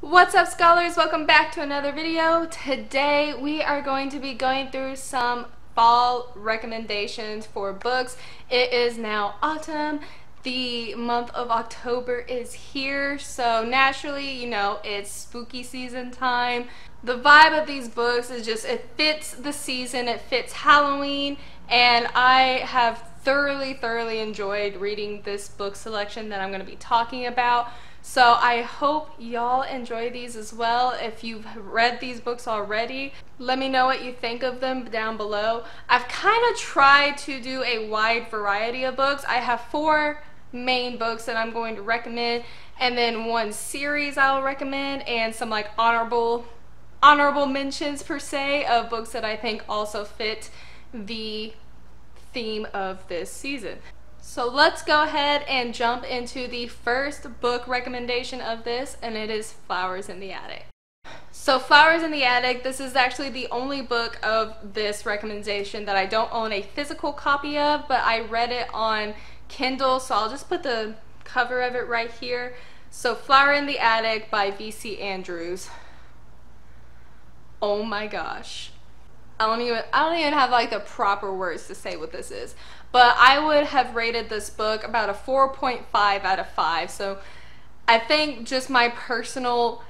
What's up, scholars? Welcome back to another video. Today we are going to be going through some fall recommendations for books. It is now autumn. The month of October is here, so naturally, you know, it's spooky season time. The vibe of these books is just, it fits the season, it fits Halloween, and I have thoroughly enjoyed reading this book selection that I'm going to be talking about. So I hope y'all enjoy these as well. If you've read these books already, let me know what you think of them down below. I've kind of tried to do a wide variety of books. I have 4 main books that I'm going to recommend, and then 1 series I'll recommend, and some like honorable mentions per se of books that I think also fit the theme of this season. So let's go ahead and jump into the first book recommendation of this, and it is Flowers in the Attic. So Flowers in the Attic, this is actually the only book of this recommendation that I don't own a physical copy of, but I read it on Kindle, so I'll just put the cover of it right here. So Flower in the Attic by V.C. Andrews. Oh my gosh. I don't even have like the proper words to say what this is, but I would have rated this book about a 4.5 out of 5. So I think just my personal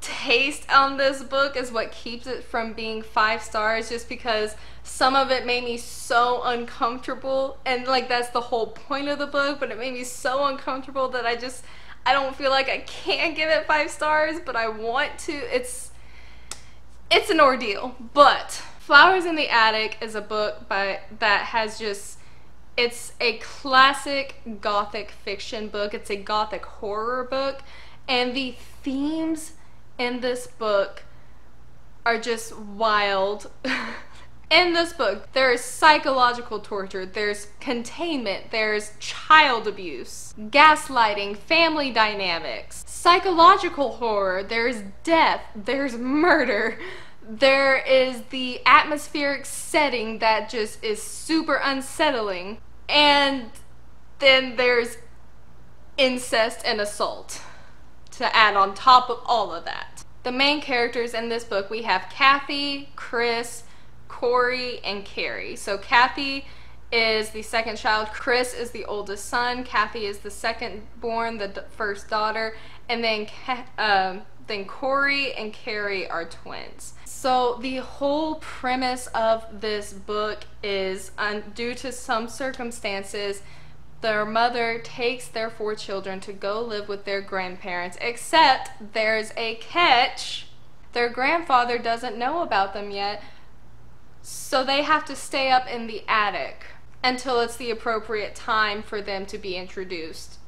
taste on this book is what keeps it from being 5 stars, just because some of it made me so uncomfortable, and like that's the whole point of the book, but it made me so uncomfortable that I don't feel like I can give it 5 stars, but I want to. It's an ordeal. But Flowers in the Attic is a book that has just, it's a classic gothic fiction book. It's a gothic horror book, and the themes in this book are just wild. In this book, there's psychological torture, there's containment, there's child abuse, gaslighting, family dynamics, psychological horror, there's death, there's murder, there is the atmospheric setting that just is super unsettling, and then there's incest and assault to add on top of all of that. The main characters in this book, we have Kathy, Chris, Corey, and Carrie. So Kathy is the second child, Chris is the oldest son, Kathy is the second born, the first daughter, and then Corey and Carrie are twins. So the whole premise of this book is, due to some circumstances, their mother takes their 4 children to go live with their grandparents, except there's a catch. Their grandfather doesn't know about them yet, so they have to stay up in the attic until it's the appropriate time for them to be introduced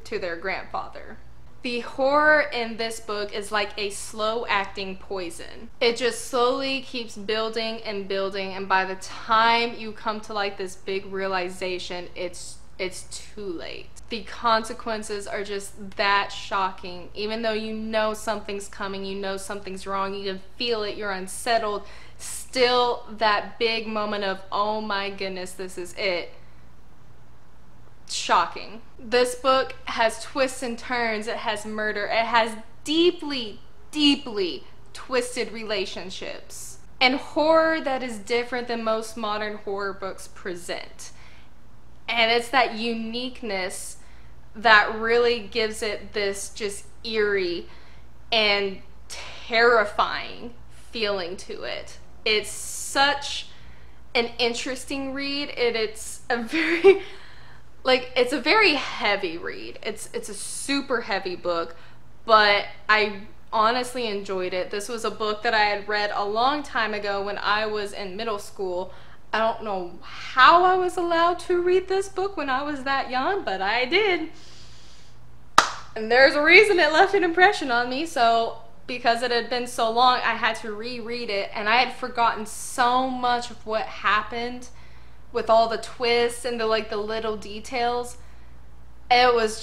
to their grandfather. The horror in this book is like a slow acting poison. It just slowly keeps building and building, and by the time you come to like this big realization, it's too late. The consequences are just that shocking. Even though you know something's coming, you know something's wrong, you can feel it, you're unsettled, still that big moment of, oh my goodness, this is it. Shocking. This book has twists and turns, it has murder, it has deeply twisted relationships, and horror that is different than most modern horror books present. And it's that uniqueness that really gives it this just eerie and terrifying feeling to it. It's such an interesting read, and it's a very it's a very heavy read. It's a super heavy book, but I honestly enjoyed it. This was a book that I had read a long time ago when I was in middle school. I don't know how I was allowed to read this book when I was that young, but I did. And there's a reason it left an impression on me. So because it had been so long, I had to reread it, and I had forgotten so much of what happened with all the twists and the little details. It was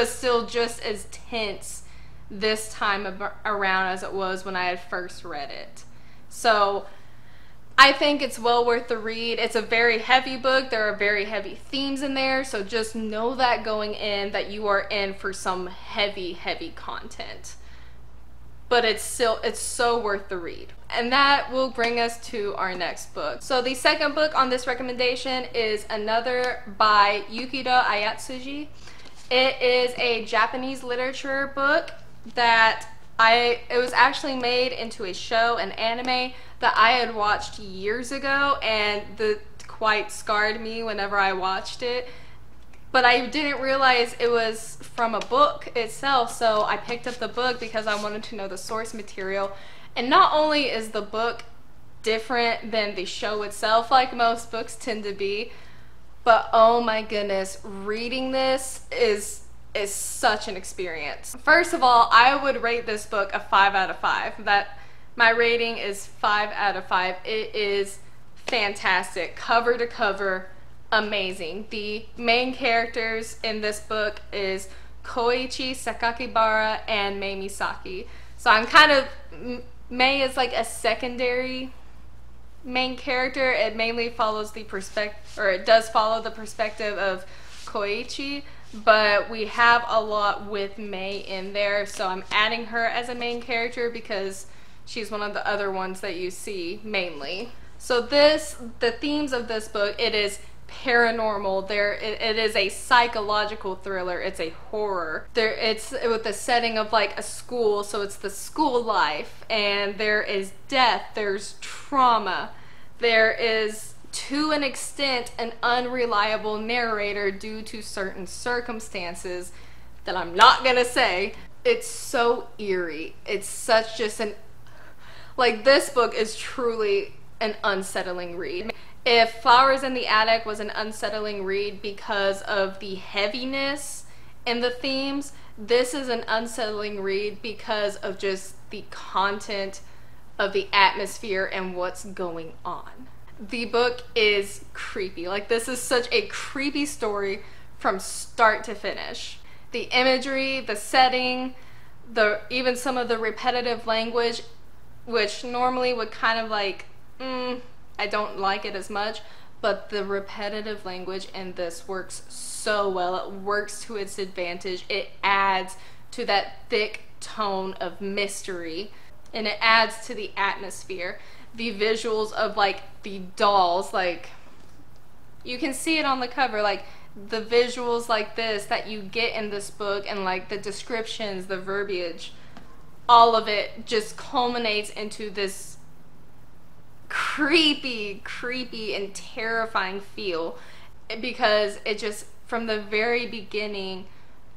still just as tense this time around as it was when I had first read it. So I think it's well worth the read. It's a very heavy book. There are very heavy themes in there, so just know that going in that you are in for some heavy, heavy content. But it's so worth the read. And that will bring us to our next book. So the second book on this recommendation is another by Yukito Ayatsuji. It is a Japanese literature book that it was actually made into a show, an anime that I had watched years ago, and that quite scarred me whenever I watched it. But I didn't realize it was from a book itself, so I picked up the book because I wanted to know the source material. And not only is the book different than the show itself, like most books tend to be, but oh my goodness, reading this is such an experience. First of all, I would rate this book a 5 out of 5. My rating is 5 out of 5. It is fantastic, cover to cover, amazing. The main characters in this book is Koichi Sakakibara and Mei Misaki. So I'm kind of, Mei is like a secondary main character. It mainly follows the perspective, or it does follow the perspective of Koichi, but we have a lot with Mei in there, so I'm adding her as a main character because she's one of the other ones that you see mainly. So the themes of this book, it is paranormal. It is a psychological thriller. It's a horror. It's with the setting of like a school, so it's the school life, and there is death, there's trauma, there is, to an extent, an unreliable narrator due to certain circumstances that I'm not gonna say. It's so eerie. It's such just an, like, this book is truly an unsettling read. If Flowers in the Attic was an unsettling read because of the heaviness in the themes, this is an unsettling read because of just the content of the atmosphere and what's going on. The book is creepy. Like, this is such a creepy story from start to finish. The imagery, the setting, even some of the repetitive language, which normally would kind of like, I don't like it as much, but the repetitive language in this works so well. It works to its advantage. It adds to that thick tone of mystery, and it adds to the atmosphere. The visuals of like the dolls, like you can see it on the cover, like the visuals like this that you get in this book, and like the descriptions, the verbiage, all of it just culminates into this creepy and terrifying feel, because it just, from the very beginning,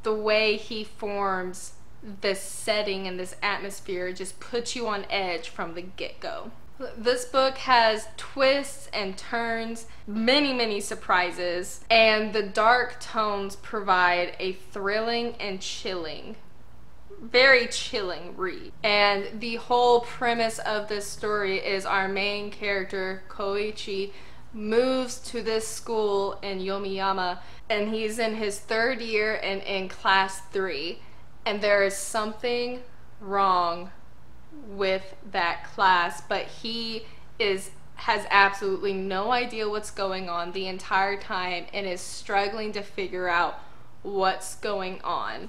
the way he forms this setting and this atmosphere just puts you on edge from the get-go. This book has twists and turns, many surprises, and the dark tones provide a thrilling and chilling, very chilling read. And the whole premise of this story is our main character, Koichi, moves to this school in Yomiyama, and he's in his 3rd year and in class 3, and there is something wrong with that class, but he has absolutely no idea what's going on the entire time and is struggling to figure out what's going on.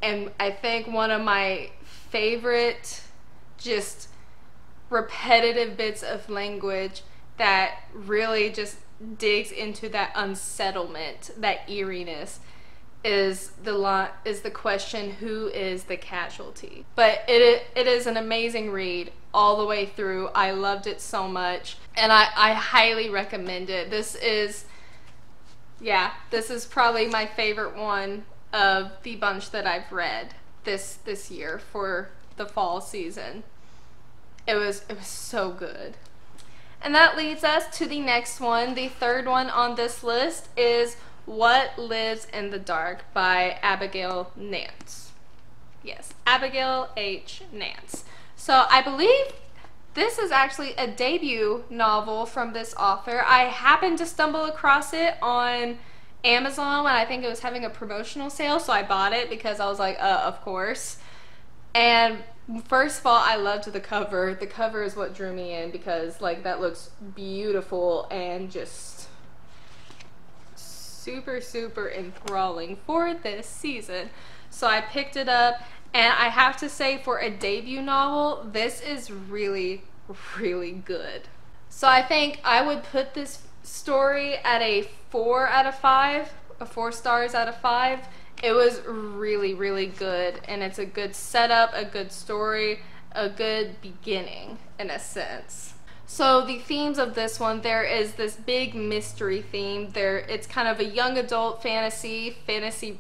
And I think one of my favorite just repetitive bits of language that really just digs into that unsettlement, that eeriness, is the question, who is the casualty? But it is an amazing read all the way through. I loved it so much, and I highly recommend it. This is probably my favorite one of the bunch that I've read this year for the fall season. It was so good. And that leads us to the next one. The third one on this list is What Lives in the Dark by Abigail Nance. Yes, Abigail H. Nance. So I believe this is actually a debut novel from this author. I happened to stumble across it on Amazon when I think it was having a promotional sale, so I bought it because I was like, of course. And first of all, I loved the cover. The cover is what drew me in because like that looks beautiful and just super super enthralling for this season. So I picked it up, and I have to say, for a debut novel, this is really really good. So I think I would put this story at a 4 out of 5, a 4 stars out of 5. It was really really good, and it's a good setup, a good story, a good beginning in a sense. So the themes of this one, there is this big mystery theme. It's kind of a young adult fantasy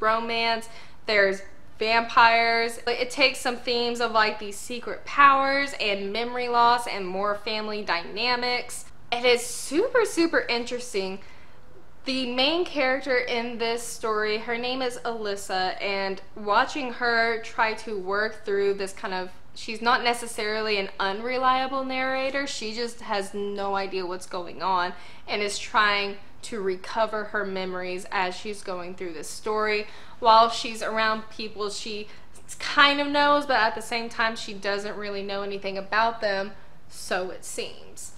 romance. There's vampires. It takes some themes of like these secret powers and memory loss and more family dynamics. It is super super interesting. The main character in this story, her name is Alyssa, and watching her try to work through this kind of, she's not necessarily an unreliable narrator, she just has no idea what's going on and is trying to recover her memories as she's going through this story. While she's around people she kind of knows, but at the same time she doesn't really know anything about them, so it seems.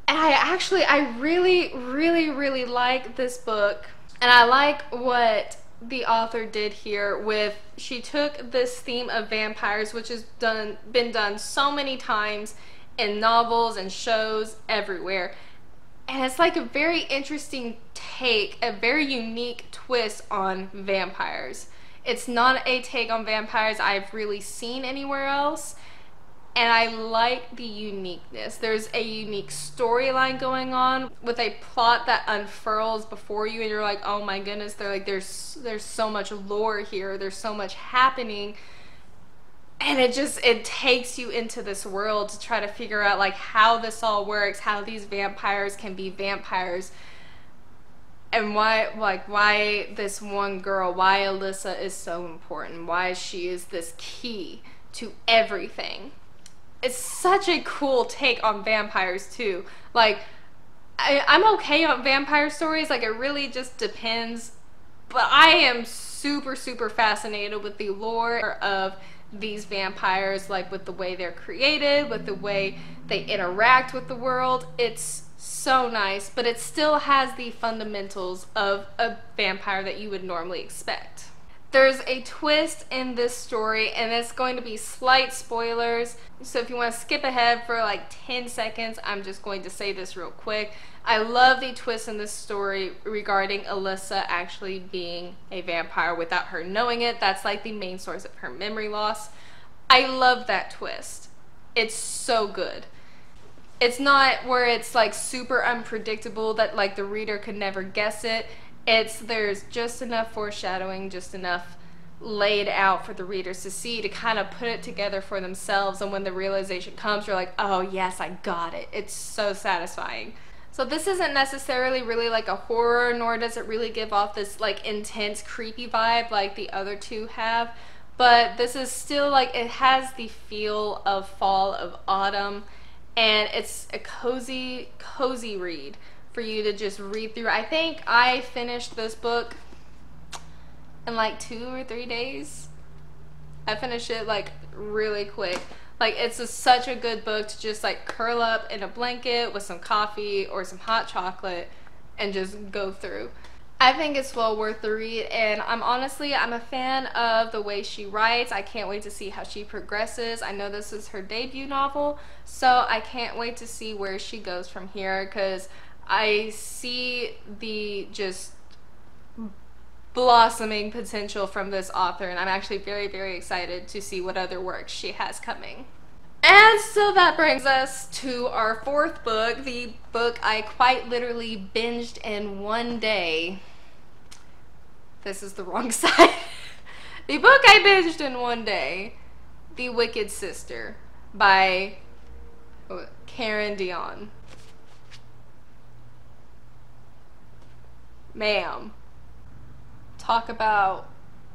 And I really really like this book, and I like what the author did here with, she took this theme of vampires, which has been done so many times in novels and shows everywhere, and it's like a very interesting take, a very unique twist on vampires. It's not a take on vampires I've really seen anywhere else, and I like the uniqueness. There's a unique storyline going on with a plot that unfurls before you, and you're like, oh my goodness, there's so much lore here, there's so much happening, and it takes you into this world to try to figure out like how this all works, how these vampires can be vampires, and why this one girl, why Alyssa is so important, why she is this key to everything. It's such a cool take on vampires too. Like, I'm okay on vampire stories, like it really just depends, but I am super super fascinated with the lore of these vampires, like with the way they're created, with the way they interact with the world. It's so nice, but it still has the fundamentals of a vampire that you would normally expect. There's a twist in this story, and it's going to be slight spoilers, so if you want to skip ahead for like 10 seconds, I'm just going to say this real quick. I love the twist in this story regarding Alyssa actually being a vampire without her knowing it. That's like the main source of her memory loss. I love that twist. It's so good. It's not where it's like super unpredictable that like the reader could never guess it. There's just enough foreshadowing, just enough laid out for the readers to see, to kind of put it together for themselves, and when the realization comes, you're like, oh yes, I got it. It's so satisfying. So this isn't necessarily really like a horror, nor does it really give off this like intense creepy vibe like the other two have, but this is still like, it has the feel of fall, of autumn, and it's a cozy read for you to just read through. I think I finished this book in like 2 or 3 days. I finished it like really quick. Like, it's such a good book to just like curl up in a blanket with some coffee or some hot chocolate and just go through. I think it's well worth the read, and I'm a fan of the way she writes. I can't wait to see how she progresses. I know this is her debut novel, so I can't wait to see where she goes from here, because I see the just blossoming potential from this author, and I'm actually very very excited to see what other works she has coming. And so that brings us to our fourth book, the book I quite literally binged in one day. This is the wrong side. The book I binged in one day, The Wicked Sister by Karen Dion. Ma'am, talk about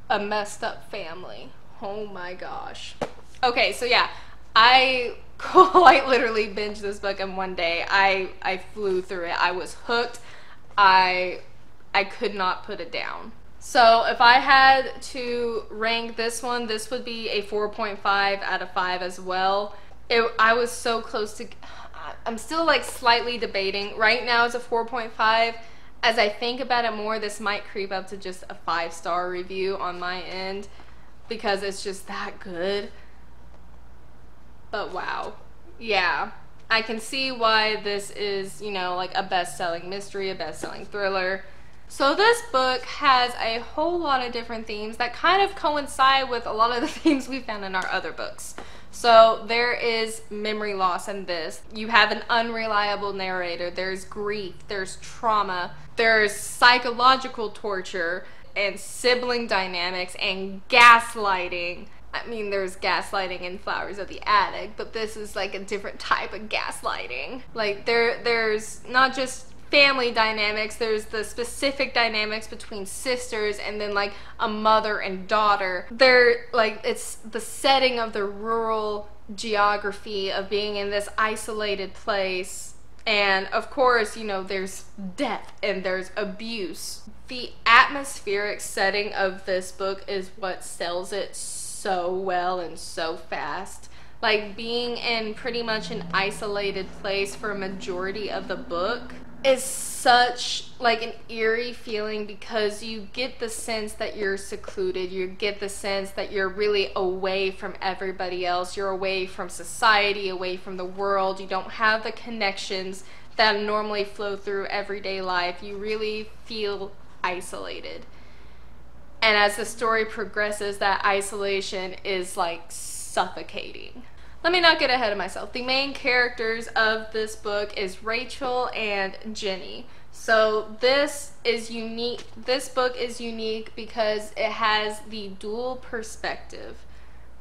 a messed up family. Oh my gosh. Okay, so yeah, I quite literally binged this book in one day. I flew through it. I was hooked. I could not put it down. So if I had to rank this one, this would be a 4.5 out of 5 as well. I was so close to, I'm still like slightly debating. Right now it's a 4.5. As I think about it more, this might creep up to just a 5-star review on my end because it's just that good. But wow. Yeah. I can see why this is, you know, like a best-selling mystery, a best-selling thriller. So this book has a whole lot of different themes that kind of coincide with a lot of the themes we found in our other books. So there is memory loss in this. You have an unreliable narrator. There's grief. There's trauma. There's psychological torture and sibling dynamics and gaslighting. I mean, there's gaslighting in Flowers of the Attic, but this is like a different type of gaslighting. Like there's not just family dynamics, there's the specific dynamics between sisters and then like a mother and daughter. They're like, it's the setting of the rural geography of being in this isolated place. And of course, you know, there's death and there's abuse. The atmospheric setting of this book is what sells it so well and so fast. Like being in pretty much an isolated place for a majority of the book is such like an eerie feeling because you get the sense that you're secluded. You get the sense that you're really away from everybody else. You're away from society, away from the world. You don't have the connections that normally flow through everyday life. You really feel isolated. And as the story progresses, that isolation is like suffocating. Let me not get ahead of myself. The main characters of this book is Rachel and Jenny. So this is unique. This book is unique because it has the dual perspective.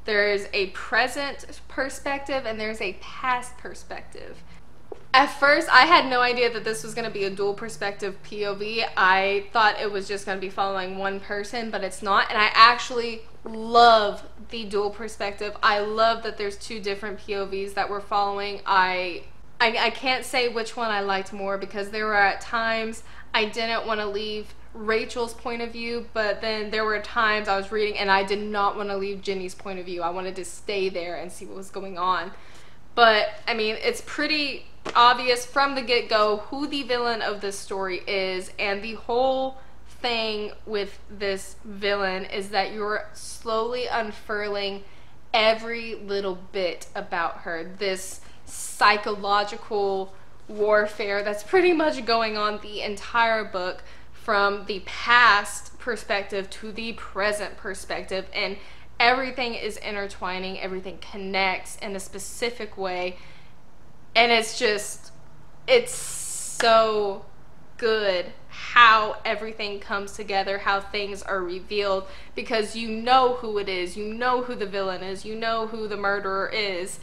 There's a present perspective and there's a past perspective. At first, I had no idea that this was going to be a dual perspective POV. I thought it was just going to be following one person, but it's not. And I actually love the dual perspective. I love that there's two different POVs that we're following. I can't say which one I liked more because there were at times I didn't want to leave Rachel's point of view, but then there were times I was reading and I did not want to leave Jenny's point of view. I wanted to stay there and see what was going on. But, I mean, it's pretty obvious from the get-go who the villain of this story is, and the whole thing with this villain is that you're slowly unfurling every little bit about her. This psychological warfare that's pretty much going on the entire book from the past perspective to the present perspective, and everything is intertwining, everything connects in a specific way, and it's just, it's so good how everything comes together, how things are revealed, because you know who it is, you know who the villain is, you know who the murderer is,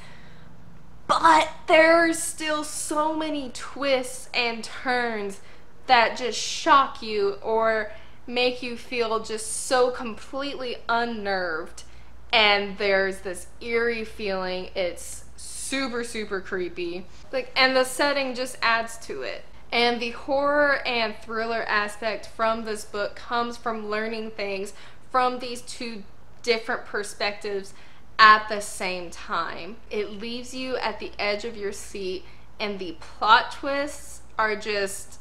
but there's still so many twists and turns that just shock you or make you feel just so completely unnerved. And there's this eerie feeling. It's super, super creepy. Like, and the setting just adds to it. And the horror and thriller aspect from this book comes from learning things from these two different perspectives at the same time. It leaves you at the edge of your seat, and the plot twists are just,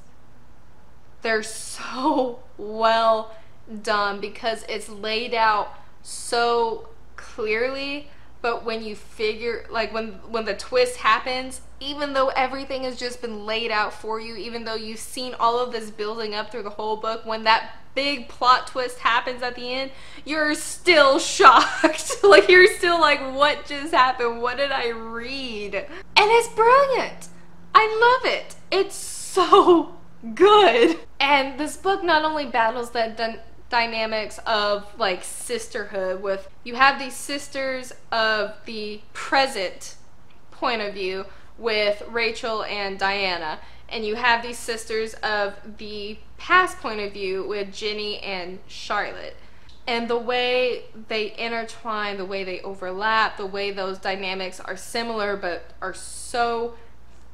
they're so well done because it's laid out so clearly. But when you figure, like when the twist happens, even though everything has just been laid out for you, even though you've seen all of this building up through the whole book, when that big plot twist happens at the end, you're still shocked. Like, you're still like, what just happened? What did I read? And it's brilliant. I love it. It's so good. And this book not only battles the dynamics of like sisterhood, with you have these sisters of the present point of view with Rachel and Diana, and you have these sisters of the past point of view with Jenny and Charlotte. And the way they intertwine, the way they overlap, the way those dynamics are similar but are so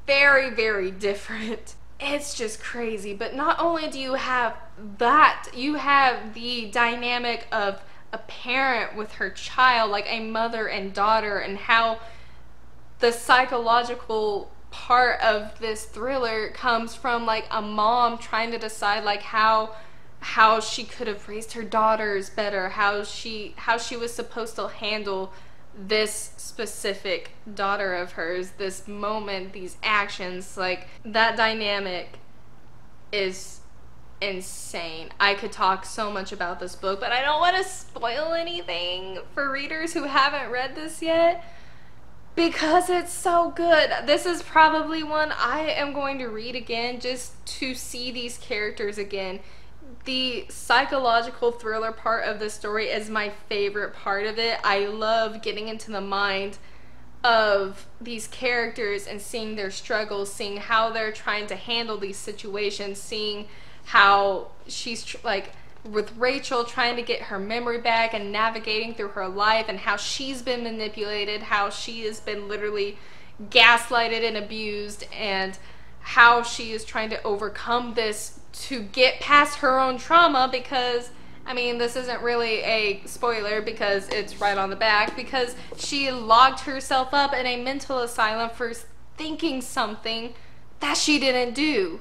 very, very different. it's just crazy. But not only do you have that, you have the dynamic of a parent with her child, like a mother and daughter, and how the psychological part of this thriller comes from like a mom trying to decide like how she could have raised her daughters better, how she was supposed to handle this specific daughter of hers, this moment, these actions. Like, that dynamic is insane. I could talk so much about this book, but I don't want to spoil anything for readers who haven't read this yet, because it's so good. This is probably one I am going to read again just to see these characters again. The psychological thriller part of the story is my favorite part of it. I love getting into the mind of these characters and seeing their struggles, seeing how they're trying to handle these situations, seeing how she's like with Rachel trying to get her memory back and navigating through her life, and how she's been manipulated, how she has been literally gaslighted and abused, and how she is trying to overcome this to get past her own trauma. Because, I mean, this isn't really a spoiler because it's right on the back, because she locked herself up in a mental asylum for thinking something that she didn't do,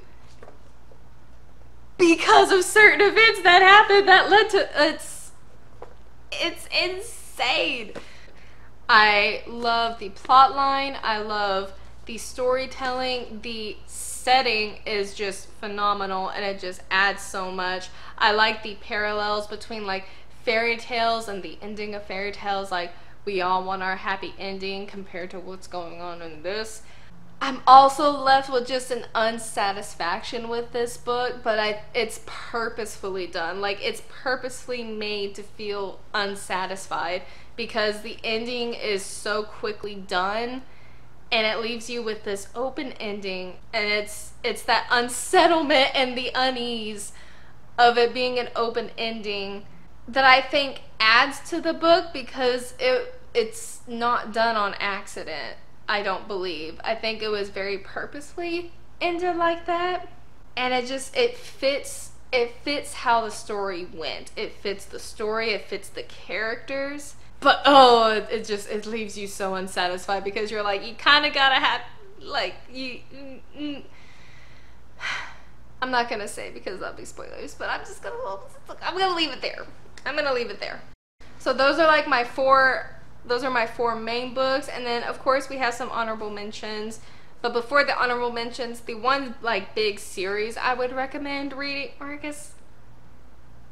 because of certain events that happened that led to it's insane. I love the plot line, I love the storytelling, the setting is just phenomenal, and it just adds so much. I like the parallels between like fairy tales and the ending of fairy tales. Like, we all want our happy ending compared to what's going on in this. I'm also left with just an unsatisfaction with this book, but it's purposefully done. Like, it's purposefully made to feel unsatisfied, because the ending is so quickly done, and it leaves you with this open ending, and it's that unsettlement and the unease of it being an open ending that I think adds to the book, because it's not done on accident. I don't believe. I think it was very purposely ended like that, and it fits how the story went. It fits the story, it fits the characters. But it leaves you so unsatisfied, because you're like, you kind of gotta have, like, I'm not gonna say because that'll be spoilers, but I'm gonna leave it there. I'm gonna leave it there. So those are like my four main books, and then of course we have some honorable mentions. But before the honorable mentions, the one like big series I would recommend reading, or I guess,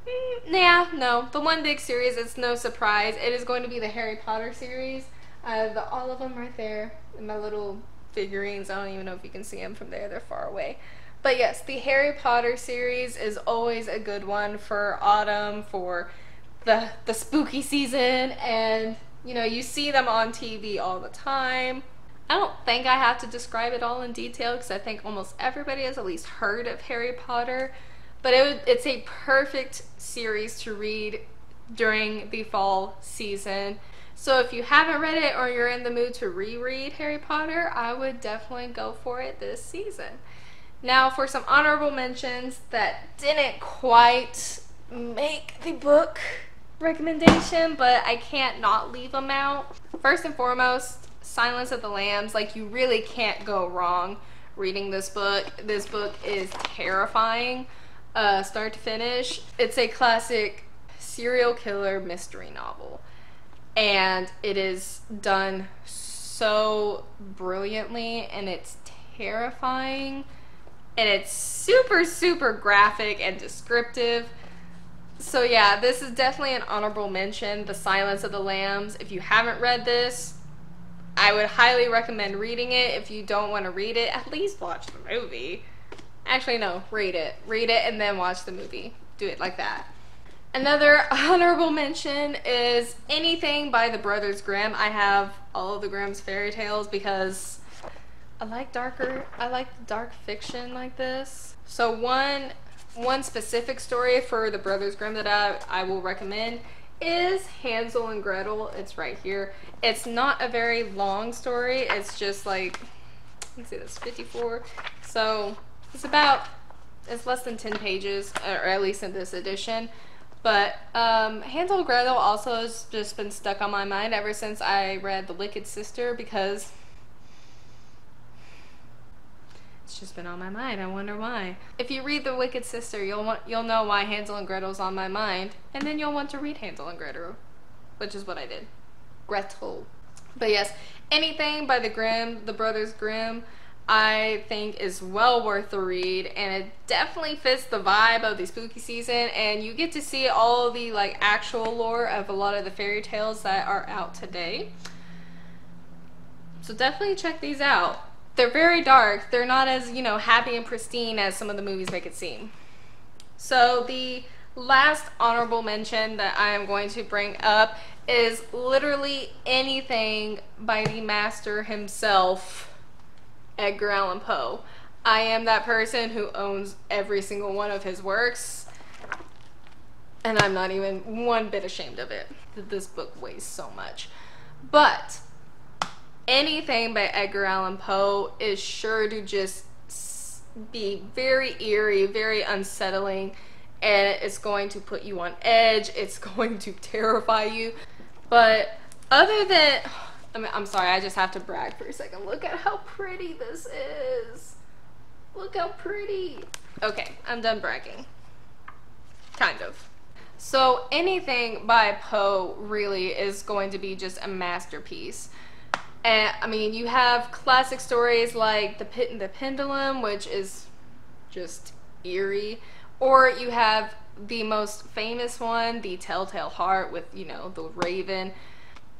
the one big series, it's no surprise, it is going to be the Harry Potter series. All of them right there in my little figurines. I don't even know if you can see them from there, they're far away. But yes, the Harry Potter series is always a good one for autumn, for the spooky season, and you know, you see them on TV all the time. I don't think I have to describe it all in detail, because I think almost everybody has at least heard of Harry Potter. But it's a perfect series to read during the fall season. So if you haven't read it, or you're in the mood to reread Harry Potter, I would definitely go for it this season. Now for some honorable mentions that didn't quite make the book recommendation, but I can't not leave them out. First and foremost, Silence of the Lambs. Like, you really can't go wrong reading this book. This book is terrifying, start to finish. It's a classic serial killer mystery novel, and it is done so brilliantly, and it's terrifying, and it's super, super graphic and descriptive. So yeah, this is definitely an honorable mention, The Silence of the Lambs. If you haven't read this, I would highly recommend reading it. If you don't want to read it, at least watch the movie. Actually, no, read it. Read it and then watch the movie. Do it like that. Another honorable mention is anything by the Brothers Grimm. I have all of the Grimm's fairy tales because I like dark fiction like this. So one specific story for the Brothers Grimm that I will recommend is Hansel and Gretel. It's right here. It's not a very long story. It's just like, let's see, that's 54. So It's less than 10 pages, or at least in this edition. But Hansel and Gretel also has just been stuck on my mind ever since I read The Wicked Sister, because it's just been on my mind. I wonder why. If you read The Wicked Sister, you'll know why Hansel and Gretel's on my mind, and then you'll want to read Hansel and Gretel, which is what I did. Gretel. But yes, anything by the Brothers Grimm, I think is well worth the read, and it definitely fits the vibe of the spooky season, and you get to see all the like actual lore of a lot of the fairy tales that are out today. So definitely check these out. They're very dark. They're not as, you know, happy and pristine as some of the movies make it seem. So the last honorable mention that I am going to bring up is literally anything by the master himself, Edgar Allan Poe. I am that person who owns every single one of his works, and I'm not even one bit ashamed of it. This book weighs so much. But anything by Edgar Allan Poe is sure to just be very eerie, very unsettling, and it's going to put you on edge. It's going to terrify you. But other than, I'm sorry, I just have to brag for a second. Look at how pretty this is. Look how pretty. Okay, I'm done bragging. Kind of. So anything by Poe really is going to be just a masterpiece. And I mean, you have classic stories like The Pit and the Pendulum, which is just eerie. Or you have the most famous one, The Telltale Heart, with, you know, the raven.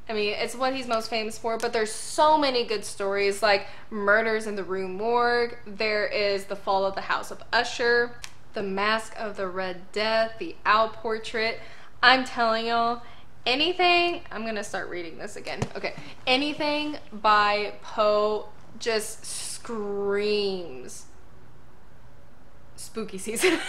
I mean, it's what he's most famous for, but there's so many good stories like Murders in the Rue Morgue. There is The Fall of the House of Usher, The Mask of the Red Death, The Owl Portrait. I'm telling y'all, anything, I'm gonna start reading this again. Okay, anything by Poe just screams spooky season.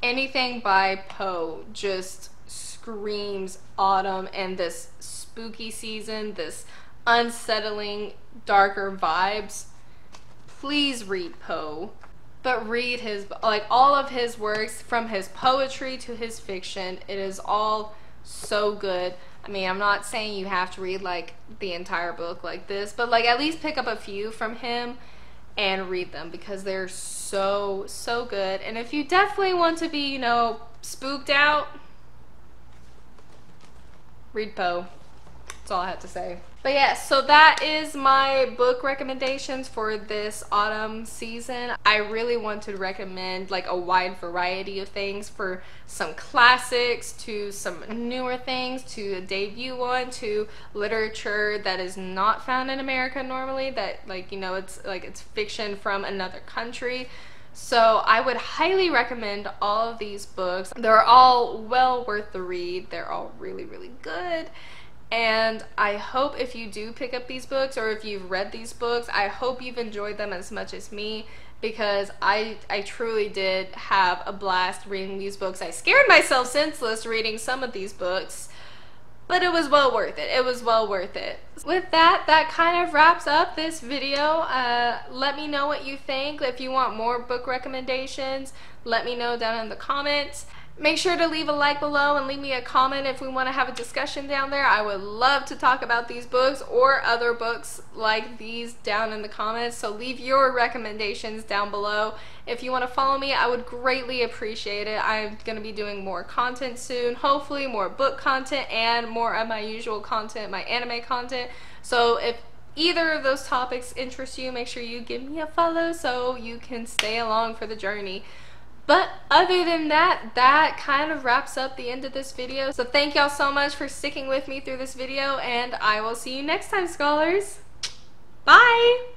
Anything by Poe just screams autumn and this spooky season, this unsettling, darker vibes. Please read Poe, but read his, like, all of his works, from his poetry to his fiction. It is all so good. I mean, I'm not saying you have to read like the entire book like this, but like at least pick up a few from him and read them, because they're so good. And if you definitely want to be, you know, spooked out, read Poe. That's all I have to say. But yeah, so that is my book recommendations for this autumn season. I really want to recommend like a wide variety of things, for some classics to some newer things to a debut one to literature that is not found in America normally, that, like, you know, it's like it's fiction from another country. So I would highly recommend all of these books. They're all well worth the read. They're all really good. And I hope if you do pick up these books, or if you've read these books, I hope you've enjoyed them as much as me, because I truly did have a blast reading these books. I scared myself senseless reading some of these books, but it was well worth it. It was well worth it. With that, that kind of wraps up this video. Let me know what you think. If you want more book recommendations, let me know down in the comments. Make sure to leave a like below and leave me a comment if we want to have a discussion down there. I would love to talk about these books or other books like these down in the comments. So leave your recommendations down below. If you want to follow me, I would greatly appreciate it. I'm going to be doing more content soon. Hopefully more book content and more of my usual content, my anime content. So if either of those topics interest you, make sure you give me a follow so you can stay along for the journey. But other than that, that kind of wraps up the end of this video. So thank y'all so much for sticking with me through this video, and I will see you next time, scholars. Bye!